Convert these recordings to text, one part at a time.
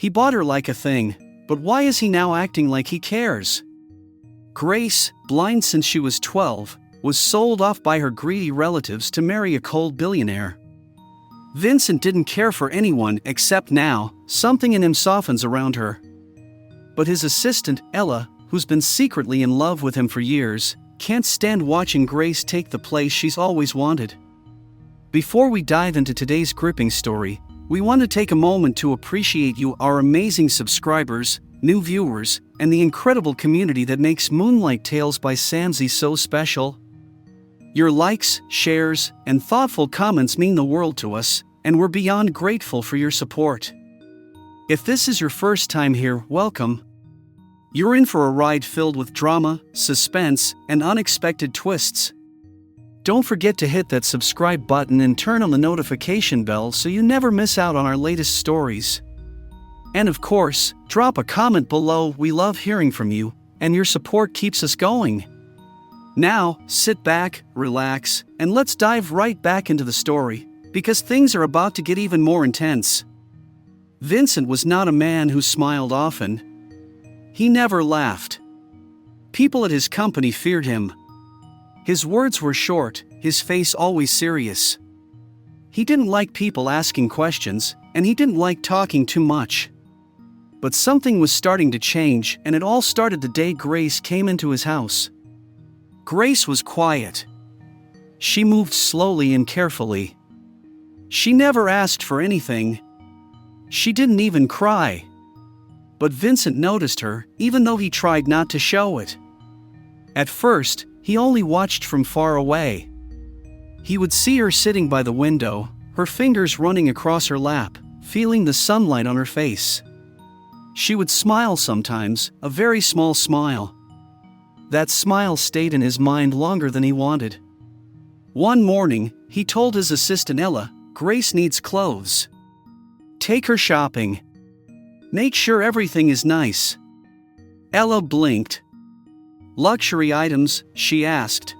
He bought her like a thing, but why is he now acting like he cares? Grace, blind since she was 12, was sold off by her greedy relatives to marry a cold billionaire. Vincent didn't care for anyone except now, something in him softens around her. But his assistant, Ella, who's been secretly in love with him for years, can't stand watching Grace take the place she's always wanted. Before we dive into today's gripping story, we want to take a moment to appreciate you, our amazing subscribers, new viewers, and the incredible community that makes Moonlight Tales by Samsy so special. Your likes, shares, and thoughtful comments mean the world to us, and we're beyond grateful for your support. If this is your first time here, welcome. You're in for a ride filled with drama, suspense, and unexpected twists. Don't forget to hit that subscribe button and turn on the notification bell so you never miss out on our latest stories. And of course, drop a comment below. We love hearing from you, and your support keeps us going. Now, sit back, relax, and let's dive right back into the story, because things are about to get even more intense. Vincent was not a man who smiled often. He never laughed. People at his company feared him. His words were short, his face always serious. He didn't like people asking questions, and he didn't like talking too much. But something was starting to change, and it all started the day Grace came into his house. Grace was quiet. She moved slowly and carefully. She never asked for anything. She didn't even cry. But Vincent noticed her, even though he tried not to show it. At first, he only watched from far away. He would see her sitting by the window, her fingers running across her lap, feeling the sunlight on her face. She would smile sometimes, a very small smile. That smile stayed in his mind longer than he wanted. One morning, he told his assistant Ella, "Grace needs clothes. Take her shopping. Make sure everything is nice." Ella blinked. "Luxury items?" she asked.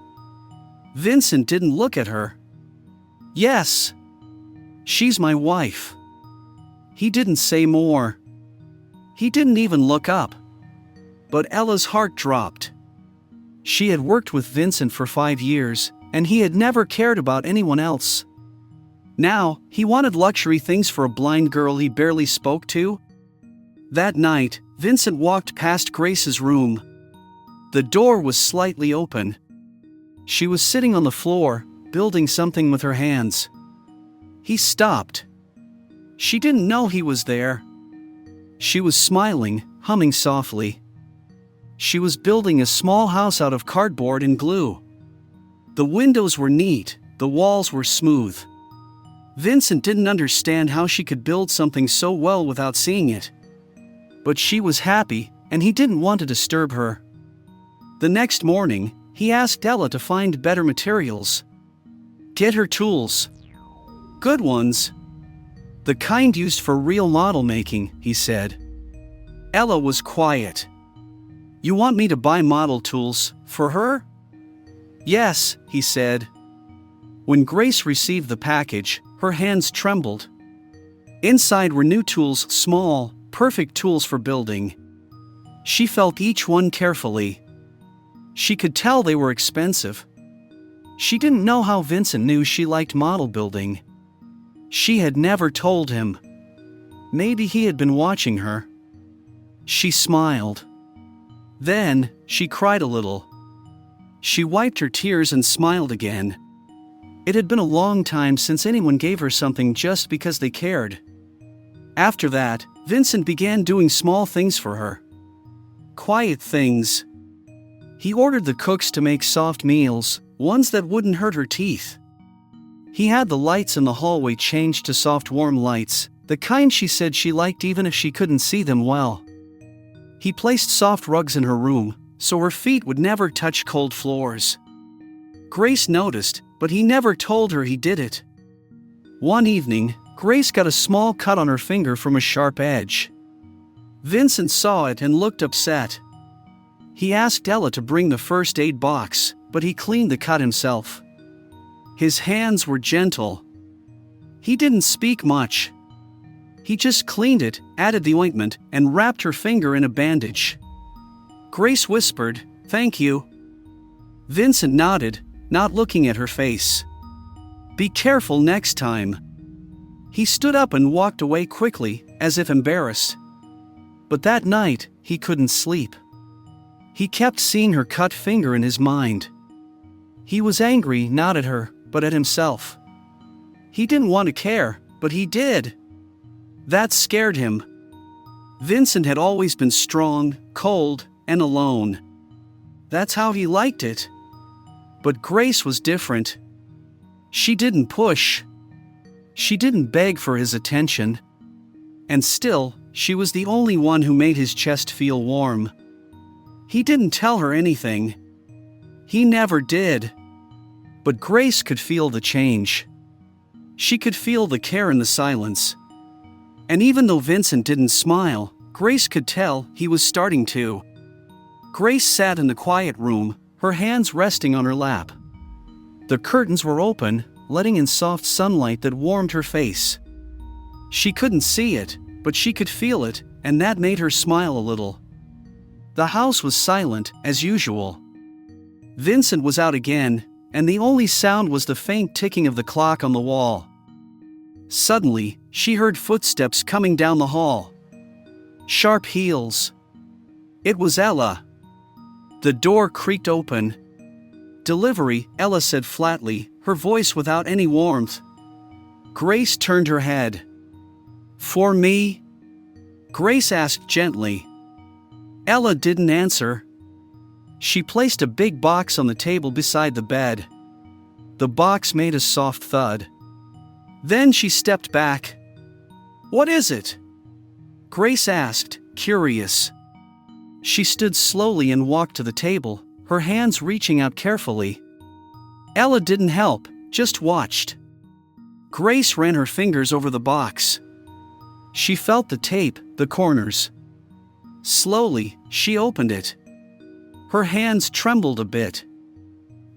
Vincent didn't look at her. "Yes. She's my wife." He didn't say more. He didn't even look up. But Ella's heart dropped. She had worked with Vincent for 5 years, and he had never cared about anyone else. Now, he wanted luxury things for a blind girl he barely spoke to? That night, Vincent walked past Grace's room. The door was slightly open. She was sitting on the floor, building something with her hands. He stopped. She didn't know he was there. She was smiling, humming softly. She was building a small house out of cardboard and glue. The windows were neat, the walls were smooth. Vincent didn't understand how she could build something so well without seeing it. But she was happy, and he didn't want to disturb her. The next morning, he asked Ella to find better materials. Get her tools. Good ones. The kind used for real model making, he said. Ella was quiet. You want me to buy model tools for her? Yes, he said. When Grace received the package, her hands trembled. Inside were new tools, small, perfect tools for building. She felt each one carefully. She could tell they were expensive. She didn't know how Vincent knew she liked model building. She had never told him. Maybe he had been watching her. She smiled. Then, she cried a little. She wiped her tears and smiled again. It had been a long time since anyone gave her something just because they cared. After that, Vincent began doing small things for her. Quiet things. He ordered the cooks to make soft meals, ones that wouldn't hurt her teeth. He had the lights in the hallway changed to soft warm lights, the kind she said she liked even if she couldn't see them well. He placed soft rugs in her room, so her feet would never touch cold floors. Grace noticed, but he never told her he did it. One evening, Grace got a small cut on her finger from a sharp edge. Vincent saw it and looked upset. He asked Ella to bring the first aid box, but he cleaned the cut himself. His hands were gentle. He didn't speak much. He just cleaned it, added the ointment, and wrapped her finger in a bandage. Grace whispered, "Thank you." Vincent nodded, not looking at her face. "Be careful next time." He stood up and walked away quickly, as if embarrassed. But that night, he couldn't sleep. He kept seeing her cut finger in his mind. He was angry not at her, but at himself. He didn't want to care, but he did. That scared him. Vincent had always been strong, cold, and alone. That's how he liked it. But Grace was different. She didn't push. She didn't beg for his attention. And still, she was the only one who made his chest feel warm. He didn't tell her anything. He never did. But Grace could feel the change. She could feel the care in the silence. And even though Vincent didn't smile, Grace could tell he was starting to. Grace sat in the quiet room, her hands resting on her lap. The curtains were open, letting in soft sunlight that warmed her face. She couldn't see it, but she could feel it, and that made her smile a little. The house was silent, as usual. Vincent was out again, and the only sound was the faint ticking of the clock on the wall. Suddenly, she heard footsteps coming down the hall. Sharp heels. It was Ella. The door creaked open. "Delivery," Ella said flatly, her voice without any warmth. Grace turned her head. "For me?" Grace asked gently. Ella didn't answer. She placed a big box on the table beside the bed. The box made a soft thud. Then she stepped back. "What is it?" Grace asked, curious. She stood slowly and walked to the table, her hands reaching out carefully. Ella didn't help, just watched. Grace ran her fingers over the box. She felt the tape, the corners. Slowly, she opened it. Her hands trembled a bit.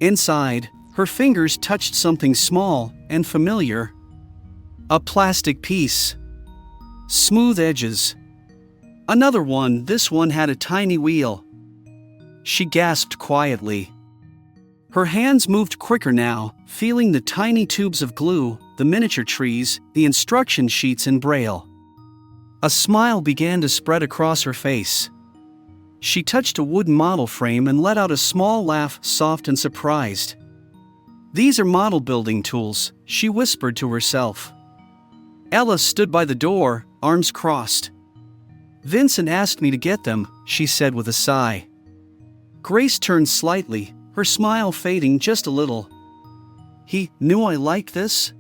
Inside, her fingers touched something small and familiar. A plastic piece. Smooth edges. Another one, this one had a tiny wheel. She gasped quietly. Her hands moved quicker now, feeling the tiny tubes of glue, the miniature trees, the instruction sheets in Braille. A smile began to spread across her face. She touched a wooden model frame and let out a small laugh, soft and surprised. "These are model building tools," she whispered to herself. Ella stood by the door, arms crossed. "Vincent asked me to get them," she said with a sigh. Grace turned slightly, her smile fading just a little. "He knew I liked this?"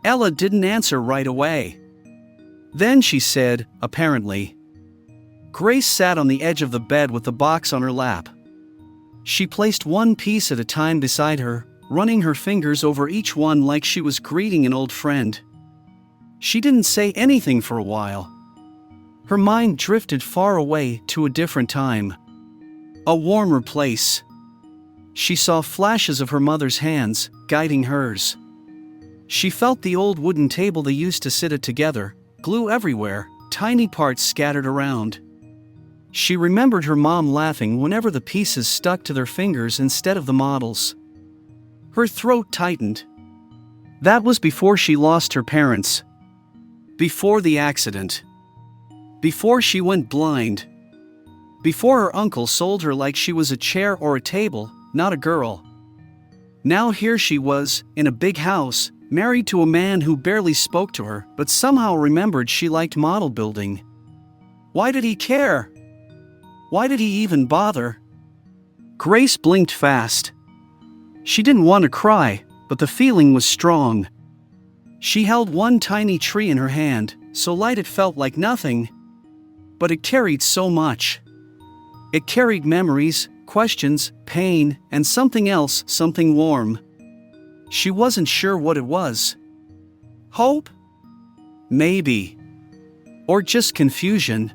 Ella didn't answer right away. Then she said, apparently. Grace sat on the edge of the bed with the box on her lap. She placed one piece at a time beside her, running her fingers over each one like she was greeting an old friend. She didn't say anything for a while. Her mind drifted far away to a different time. A warmer place. She saw flashes of her mother's hands, guiding hers. She felt the old wooden table they used to sit at together, glue everywhere, tiny parts scattered around. She remembered her mom laughing whenever the pieces stuck to their fingers instead of the models. Her throat tightened. That was before she lost her parents. Before the accident. Before she went blind. Before her uncle sold her like she was a chair or a table, not a girl. Now here she was, in a big house, married to a man who barely spoke to her but somehow remembered she liked model building. Why did he care? Why did he even bother? Grace blinked fast. She didn't want to cry, but the feeling was strong. She held one tiny tree in her hand, so light it felt like nothing. But it carried so much. It carried memories, questions, pain, and something else, something warm. She wasn't sure what it was. Hope? Maybe. Or just confusion.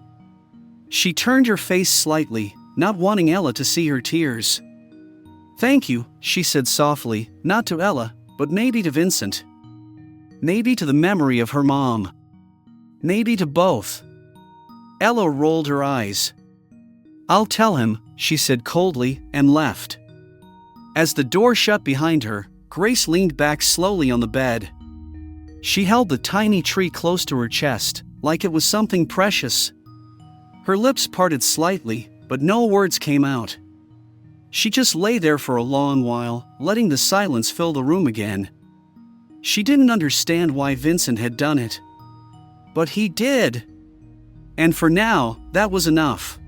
She turned her face slightly, not wanting Ella to see her tears. "Thank you," she said softly, not to Ella, but maybe to Vincent. Maybe to the memory of her mom. Maybe to both. Ella rolled her eyes. "I'll tell him," she said coldly, and left. As the door shut behind her, Grace leaned back slowly on the bed. She held the tiny tree close to her chest, like it was something precious. Her lips parted slightly, but no words came out. She just lay there for a long while, letting the silence fill the room again. She didn't understand why Vincent had done it. But he did. And for now, that was enough.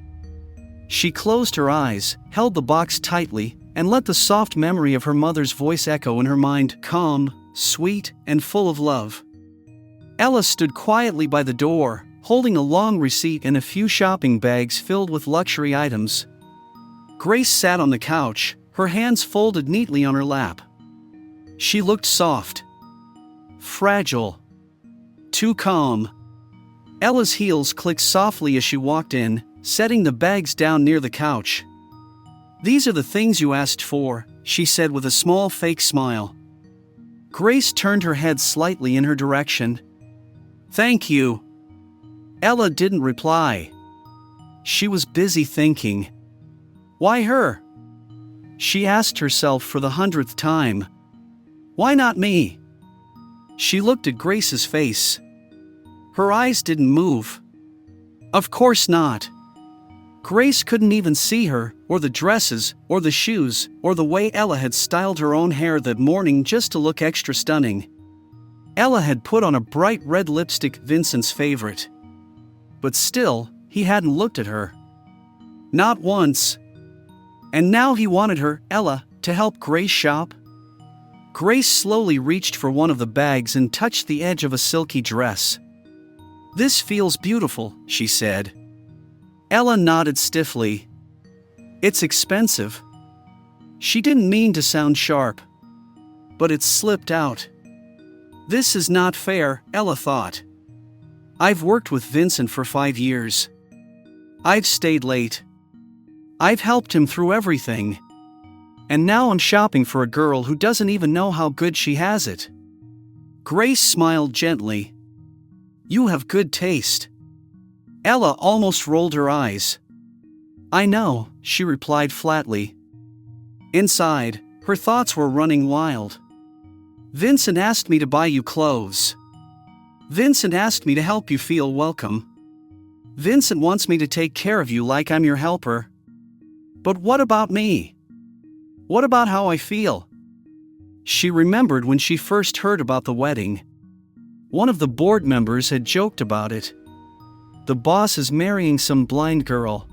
She closed her eyes, held the box tightly, and let the soft memory of her mother's voice echo in her mind, calm, sweet, and full of love. Ella stood quietly by the door, holding a long receipt and a few shopping bags filled with luxury items. Grace sat on the couch, her hands folded neatly on her lap. She looked soft. Fragile. Too calm. Ella's heels clicked softly as she walked in, setting the bags down near the couch. "These are the things you asked for," she said with a small fake smile. Grace turned her head slightly in her direction. "Thank you." Ella didn't reply. She was busy thinking. Why her? She asked herself for the 100th time. Why not me? She looked at Grace's face. Her eyes didn't move. Of course not. Grace couldn't even see her, or the dresses, or the shoes, or the way Ella had styled her own hair that morning just to look extra stunning. Ella had put on a bright red lipstick, Vincent's favorite. But still, he hadn't looked at her. Not once. And now he wanted her, Ella, to help Grace shop? Grace slowly reached for one of the bags and touched the edge of a silky dress. "This feels beautiful," she said. Ella nodded stiffly. "It's expensive." She didn't mean to sound sharp. But it slipped out. This is not fair, Ella thought. I've worked with Vincent for 5 years. I've stayed late. I've helped him through everything. And now I'm shopping for a girl who doesn't even know how good she has it. Grace smiled gently. You have good taste. Ella almost rolled her eyes. I know, she replied flatly. Inside, her thoughts were running wild. Vincent asked me to buy you clothes. Vincent asked me to help you feel welcome. Vincent wants me to take care of you like I'm your helper. But what about me? What about how I feel? She remembered when she first heard about the wedding. One of the board members had joked about it. The boss is marrying some blind girl.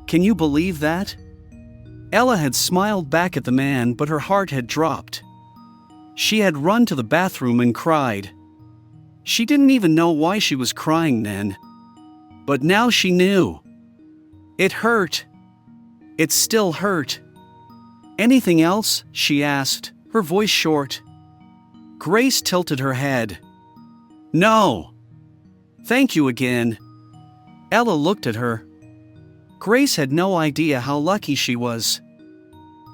Can you believe that? Ella had smiled back at the man, but her heart had dropped. She had run to the bathroom and cried. She didn't even know why she was crying then. But now she knew. It hurt. It still hurt. Anything else? She asked, her voice short. Grace tilted her head. No. Thank you again. Ella looked at her. Grace had no idea how lucky she was.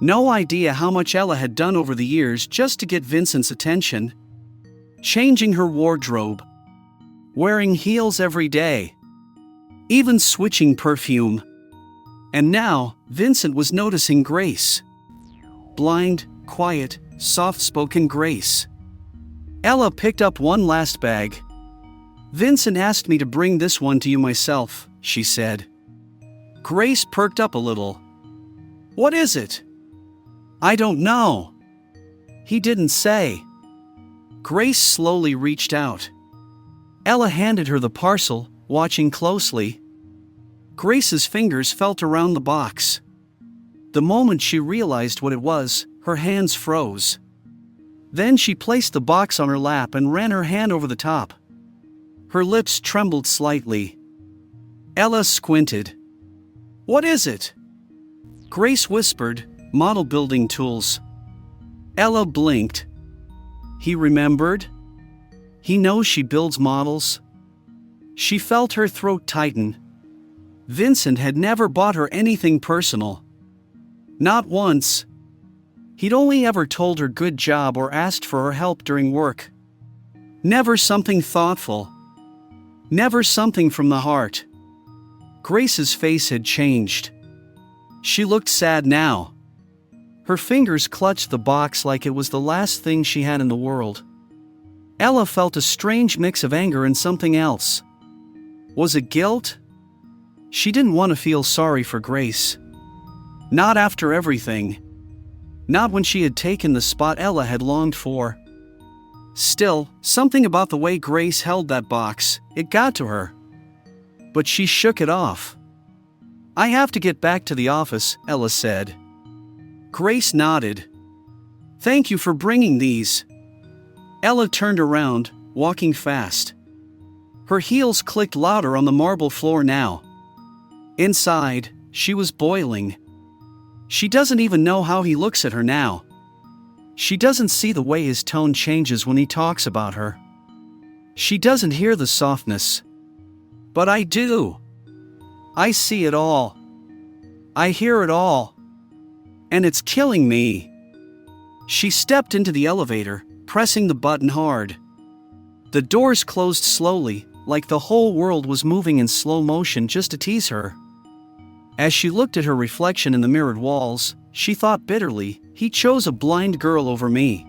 No idea how much Ella had done over the years just to get Vincent's attention. Changing her wardrobe. Wearing heels every day. Even switching perfume. And now, Vincent was noticing Grace. Blind, quiet, soft-spoken Grace. Ella picked up one last bag. Vincent asked me to bring this one to you myself, she said. Grace perked up a little. What is it? I don't know. He didn't say. Grace slowly reached out. Ella handed her the parcel, watching closely. Grace's fingers felt around the box. The moment she realized what it was, her hands froze. Then she placed the box on her lap and ran her hand over the top. Her lips trembled slightly. Ella squinted. What is it? Grace whispered, model building tools. Ella blinked. He remembered? He knows she builds models. She felt her throat tighten. Vincent had never bought her anything personal. Not once. He'd only ever told her good job or asked for her help during work. Never something thoughtful. Never something from the heart. Grace's face had changed. She looked sad now. Her fingers clutched the box like it was the last thing she had in the world. Ella felt a strange mix of anger and something else. Was it guilt? She didn't want to feel sorry for Grace. Not after everything. Not when she had taken the spot Ella had longed for. Still, something about the way Grace held that box, it got to her. But she shook it off. "I have to get back to the office," Ella said. Grace nodded. "Thank you for bringing these." Ella turned around, walking fast. Her heels clicked louder on the marble floor now. Inside, she was boiling. She doesn't even know how he looks at her now. She doesn't see the way his tone changes when he talks about her. She doesn't hear the softness. But I do. I see it all. I hear it all. And it's killing me. She stepped into the elevator, pressing the button hard. The doors closed slowly, like the whole world was moving in slow motion just to tease her. As she looked at her reflection in the mirrored walls, she thought bitterly, he chose a blind girl over me.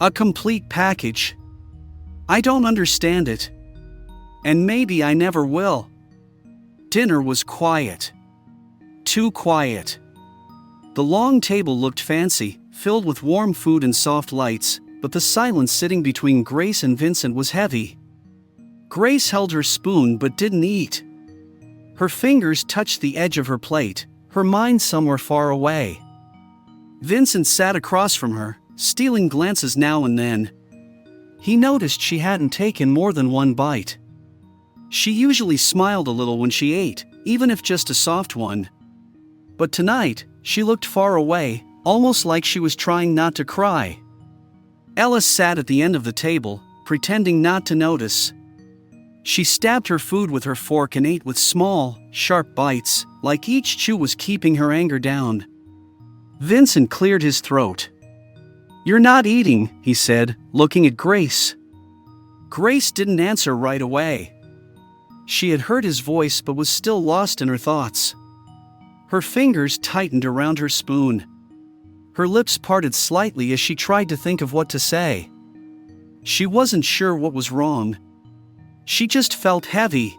A complete package. I don't understand it. And maybe I never will. Dinner was quiet. Too quiet. The long table looked fancy, filled with warm food and soft lights, but the silence sitting between Grace and Vincent was heavy. Grace held her spoon but didn't eat. Her fingers touched the edge of her plate, her mind somewhere far away. Vincent sat across from her, stealing glances now and then. He noticed she hadn't taken more than one bite. She usually smiled a little when she ate, even if just a soft one. But tonight, she looked far away, almost like she was trying not to cry. Ella sat at the end of the table, pretending not to notice. She stabbed her food with her fork and ate with small, sharp bites, like each chew was keeping her anger down. Vincent cleared his throat. "You're not eating," he said, looking at Grace. Grace didn't answer right away. She had heard his voice but was still lost in her thoughts. Her fingers tightened around her spoon. Her lips parted slightly as she tried to think of what to say. She wasn't sure what was wrong. She just felt heavy,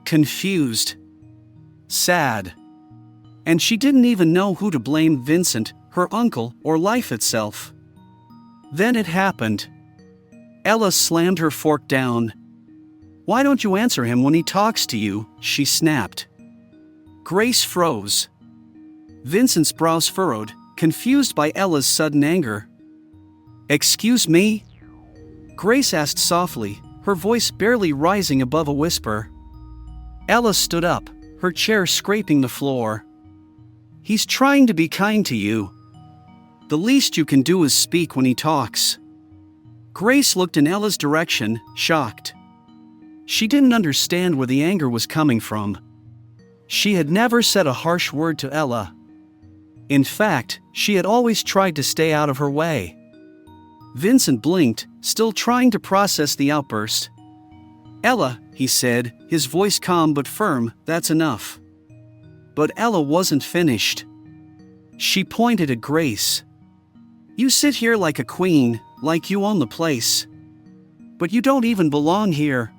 confused, sad. And she didn't even know who to blame: Vincent, her uncle, or life itself. Then it happened. Ella slammed her fork down. "Why don't you answer him when he talks to you?" she snapped. Grace froze. Vincent's brows furrowed, confused by Ella's sudden anger. "Excuse me?" Grace asked softly, her voice barely rising above a whisper. Ella stood up, her chair scraping the floor. "He's trying to be kind to you. The least you can do is speak when he talks." Grace looked in Ella's direction, shocked. She didn't understand where the anger was coming from. She had never said a harsh word to Ella. In fact, she had always tried to stay out of her way. Vincent blinked, still trying to process the outburst. "Ella," he said, his voice calm but firm, "that's enough." But Ella wasn't finished. She pointed at Grace. "You sit here like a queen, like you own the place. But you don't even belong here.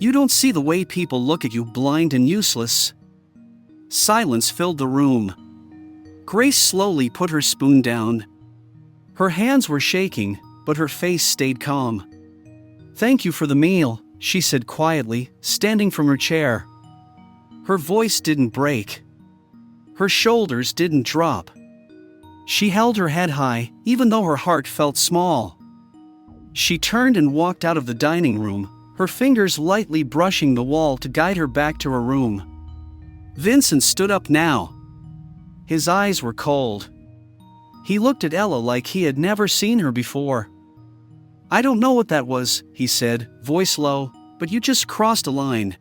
You don't see the way people look at you, blind and useless." Silence filled the room. Grace slowly put her spoon down. Her hands were shaking, but her face stayed calm. "Thank you for the meal," she said quietly, standing from her chair. Her voice didn't break. Her shoulders didn't drop. She held her head high, even though her heart felt small. She turned and walked out of the dining room, her fingers lightly brushing the wall to guide her back to her room. Vincent stood up now. His eyes were cold. He looked at Ella like he had never seen her before. "I don't know what that was," he said, voice low, "but you just crossed a line."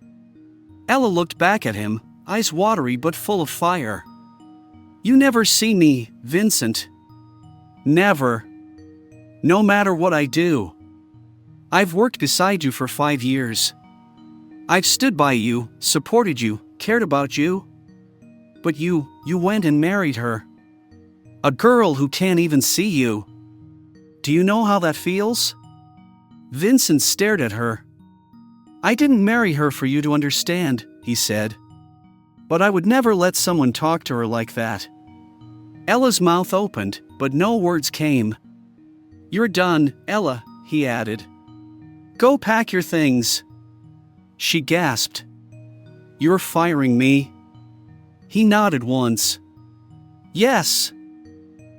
Ella looked back at him, eyes watery but full of fire. "You never see me, Vincent. Never. No matter what I do. I've worked beside you for 5 years. I've stood by you, supported you, cared about you. But you went and married her. A girl who can't even see you. Do you know how that feels?" Vincent stared at her. "I didn't marry her for you to understand," he said. "But I would never let someone talk to her like that." Ella's mouth opened, but no words came. "You're done, Ella," he added. "Go pack your things." She gasped. "You're firing me?" He nodded once. "Yes."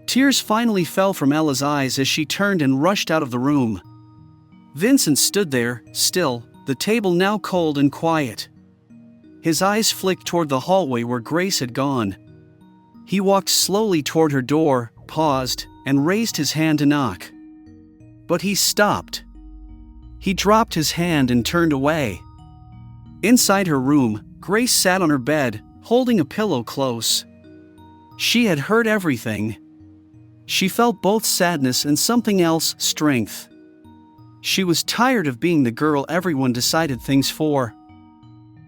Tears finally fell from Ella's eyes as she turned and rushed out of the room. Vincent stood there, still, the table now cold and quiet. His eyes flicked toward the hallway where Grace had gone. He walked slowly toward her door, paused, and raised his hand to knock. But he stopped. He dropped his hand and turned away. Inside her room, Grace sat on her bed, holding a pillow close. She had heard everything. She felt both sadness and something else, strength. She was tired of being the girl everyone decided things for.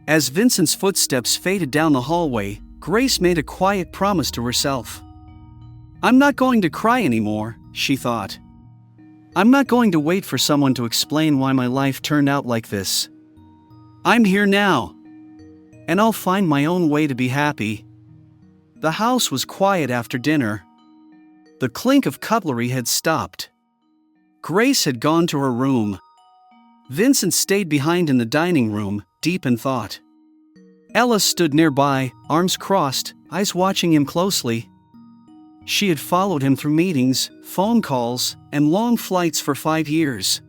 As Vincent's footsteps faded down the hallway, Grace made a quiet promise to herself. "I'm not going to cry anymore," she thought. "I'm not going to wait for someone to explain why my life turned out like this. I'm here now. And I'll find my own way to be happy." The house was quiet after dinner. The clink of cutlery had stopped. Grace had gone to her room. Vincent stayed behind in the dining room, deep in thought. Ella stood nearby, arms crossed, eyes watching him closely. She had followed him through meetings, phone calls, and long flights for 5 years.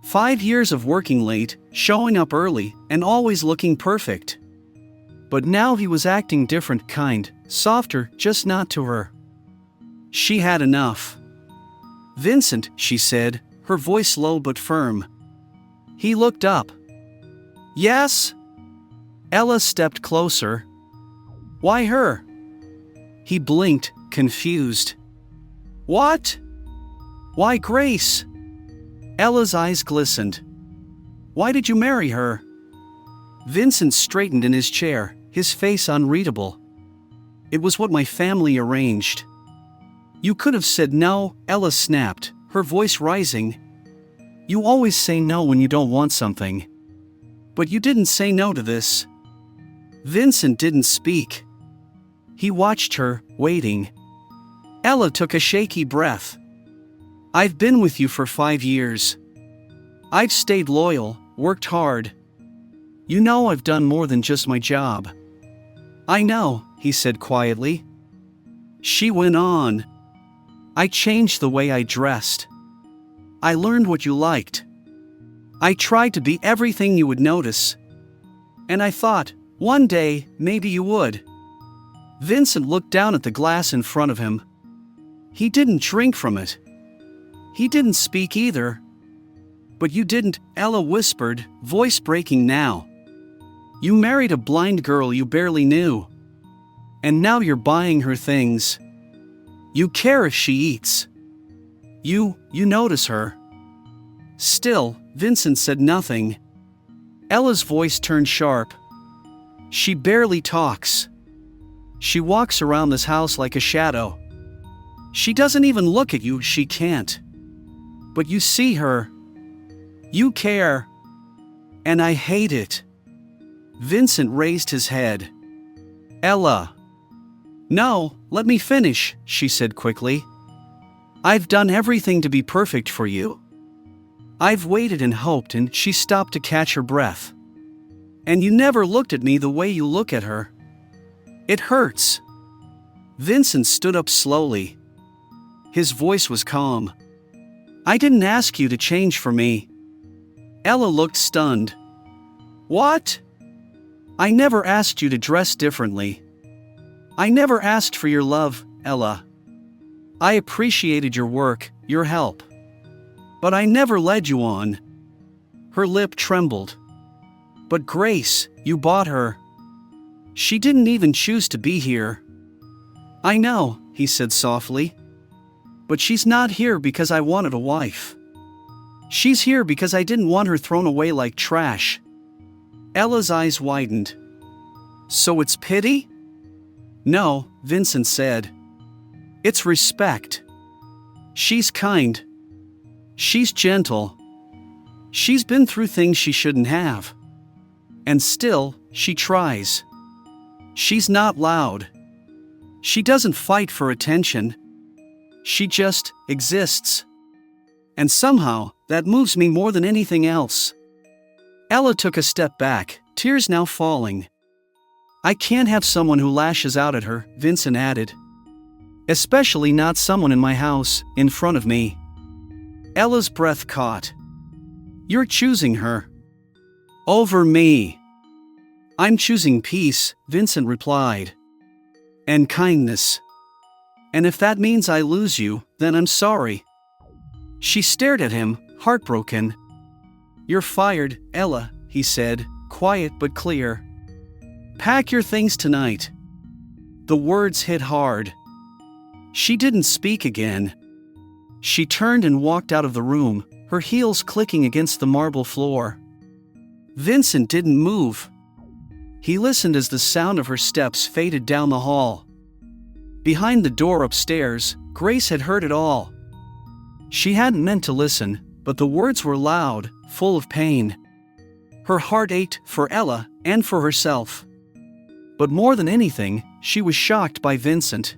5 years of working late, showing up early, and always looking perfect. But now he was acting different, kind, softer, just not to her. She had enough. "Vincent," she said, her voice low but firm. He looked up. "Yes?" Ella stepped closer. "Why her?" He blinked, confused. "What?" "Why Grace?" Ella's eyes glistened. "Why did you marry her?" Vincent straightened in his chair, his face unreadable. "It was what my family arranged." "You could have said no," Ella snapped, her voice rising. "You always say no when you don't want something. But you didn't say no to this." Vincent didn't speak. He watched her, waiting. Ella took a shaky breath. "I've been with you for 5 years. I've stayed loyal, worked hard. You know I've done more than just my job." "I know," he said quietly. She went on. "I changed the way I dressed. I learned what you liked. I tried to be everything you would notice. And I thought, one day, maybe you would." Vincent looked down at the glass in front of him. He didn't drink from it. He didn't speak either. "But you didn't," Ella whispered, voice breaking now. "You married a blind girl you barely knew. And now you're buying her things. You care if she eats. You notice her." Still, Vincent said nothing. Ella's voice turned sharp. "She barely talks. She walks around this house like a shadow. She doesn't even look at you, she can't. But you see her. You care. And I hate it." Vincent raised his head. "Ella." "No, let me finish," she said quickly. "I've done everything to be perfect for you. I've waited and hoped," and she stopped to catch her breath. "And you never looked at me the way you look at her. It hurts." Vincent stood up slowly. His voice was calm. "I didn't ask you to change for me." Ella looked stunned. "What?" "I never asked you to dress differently. I never asked for your love, Ella. I appreciated your work, your help. But I never led you on." Her lip trembled. "But Grace, you bought her. She didn't even choose to be here." "I know," he said softly. "But she's not here because I wanted a wife. She's here because I didn't want her thrown away like trash. Ella's eyes widened. So it's pity? No, Vincent said. It's respect. She's kind. She's gentle. She's been through things she shouldn't have. And still, she tries. She's not loud. She doesn't fight for attention. She just exists. And somehow, that moves me more than anything else. Ella took a step back, tears now falling. I can't have someone who lashes out at her, Vincent added. Especially not someone in my house, in front of me. Ella's breath caught. You're choosing her. Over me. I'm choosing peace, Vincent replied. And kindness. And if that means I lose you, then I'm sorry. She stared at him, heartbroken. You're fired, Ella, he said, quiet but clear. Pack your things tonight. The words hit hard. She didn't speak again. She turned and walked out of the room, her heels clicking against the marble floor. Vincent didn't move. He listened as the sound of her steps faded down the hall. Behind the door upstairs, Grace had heard it all. She hadn't meant to listen, but the words were loud, full of pain. Her heart ached for Ella and for herself. But more than anything, she was shocked by Vincent.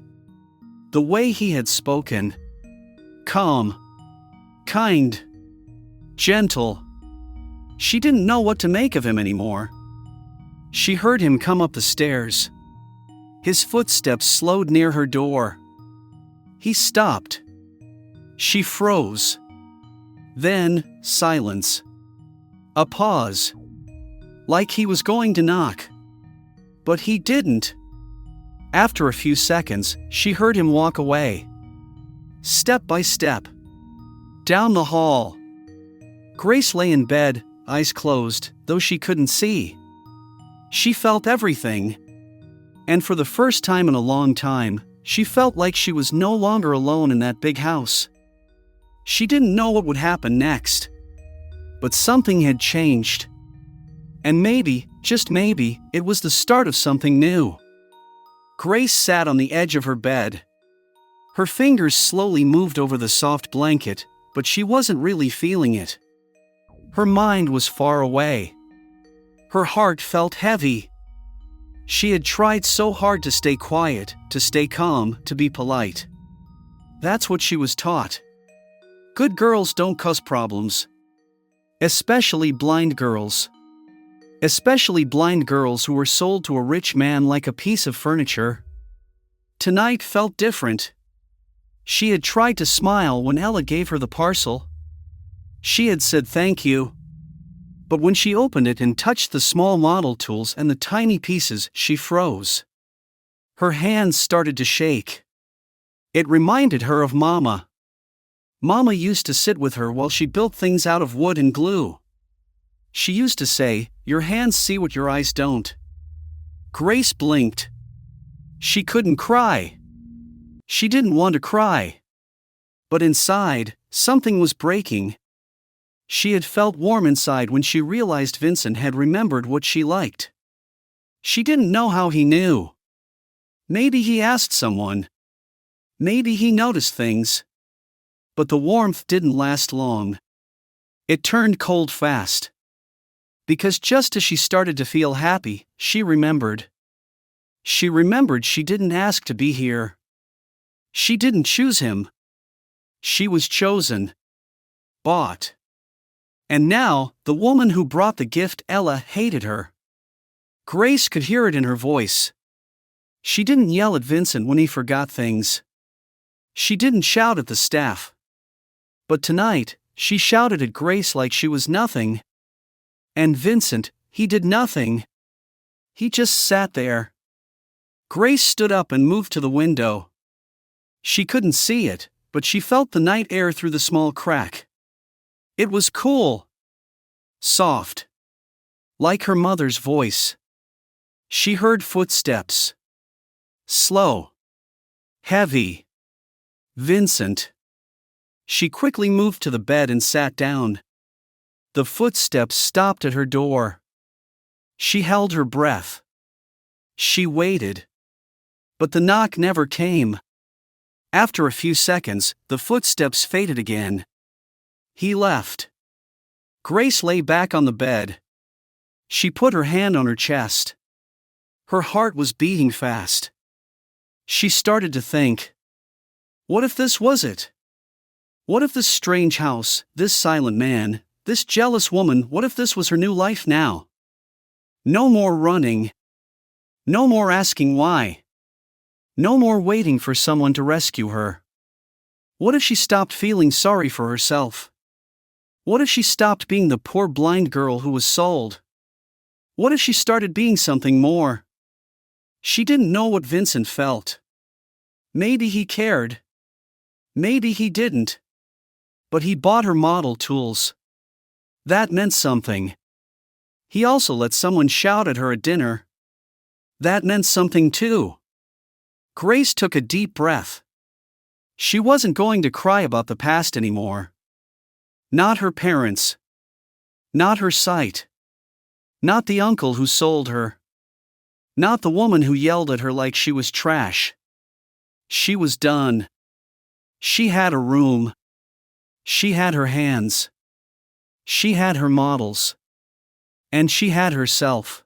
The way he had spoken. Calm. Kind. Gentle. She didn't know what to make of him anymore. She heard him come up the stairs. His footsteps slowed near her door. He stopped. She froze. Then, silence. A pause. Like he was going to knock. But he didn't. After a few seconds, she heard him walk away. Step by step. Down the hall. Grace lay in bed, eyes closed, though she couldn't see. She felt everything. And for the first time in a long time, she felt like she was no longer alone in that big house. She didn't know what would happen next. But something had changed. And maybe, just maybe, it was the start of something new. Grace sat on the edge of her bed. Her fingers slowly moved over the soft blanket, but she wasn't really feeling it. Her mind was far away. Her heart felt heavy. She had tried so hard to stay quiet, to stay calm, to be polite. That's what she was taught. Good girls don't cause problems. Especially blind girls. Especially blind girls who were sold to a rich man like a piece of furniture. Tonight felt different. She had tried to smile when Ella gave her the parcel. She had said thank you. But when she opened it and touched the small model tools and the tiny pieces, she froze. Her hands started to shake. It reminded her of Mama. Mama used to sit with her while she built things out of wood and glue. She used to say, "Your hands see what your eyes don't." Grace blinked. She couldn't cry. She didn't want to cry. But inside, something was breaking. She had felt warm inside when she realized Vincent had remembered what she liked. She didn't know how he knew. Maybe he asked someone. Maybe he noticed things. But the warmth didn't last long. It turned cold fast. Because just as she started to feel happy, she remembered. She remembered she didn't ask to be here. She didn't choose him. She was chosen. Bought. And now, the woman who brought the gift, Ella, hated her. Grace could hear it in her voice. She didn't yell at Vincent when he forgot things. She didn't shout at the staff. But tonight, she shouted at Grace like she was nothing. And Vincent, he did nothing. He just sat there. Grace stood up and moved to the window. She couldn't see it, but she felt the night air through the small crack. It was cool. Soft. Like her mother's voice. She heard footsteps. Slow. Heavy. Vincent. She quickly moved to the bed and sat down. The footsteps stopped at her door. She held her breath. She waited. But the knock never came. After a few seconds, the footsteps faded again. He left. Grace lay back on the bed. She put her hand on her chest. Her heart was beating fast. She started to think. What if this was it? What if this strange house, this silent man, this jealous woman, what if this was her new life now? No more running. No more asking why. No more waiting for someone to rescue her. What if she stopped feeling sorry for herself? What if she stopped being the poor blind girl who was sold? What if she started being something more? She didn't know what Vincent felt. Maybe he cared. Maybe he didn't. But he bought her model tools. That meant something. He also let someone shout at her at dinner. That meant something too. Grace took a deep breath. She wasn't going to cry about the past anymore. Not her parents. Not her sight. Not the uncle who sold her. Not the woman who yelled at her like she was trash. She was done. She had a room. She had her hands. She had her models. And she had herself.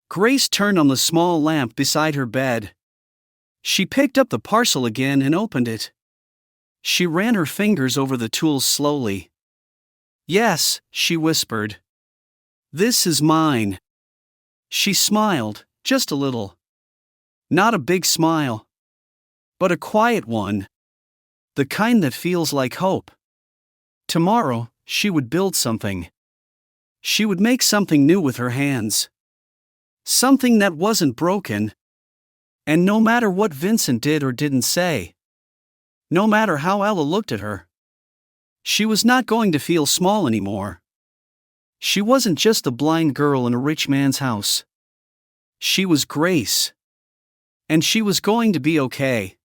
Grace turned on the small lamp beside her bed. She picked up the parcel again and opened it. She ran her fingers over the tools slowly. Yes, she whispered. This is mine. She smiled, just a little. Not a big smile. But a quiet one. The kind that feels like hope. Tomorrow, she would build something. She would make something new with her hands. Something that wasn't broken. And no matter what Vincent did or didn't say, no matter how Ella looked at her, she was not going to feel small anymore. She wasn't just a blind girl in a rich man's house. She was Grace. And she was going to be okay.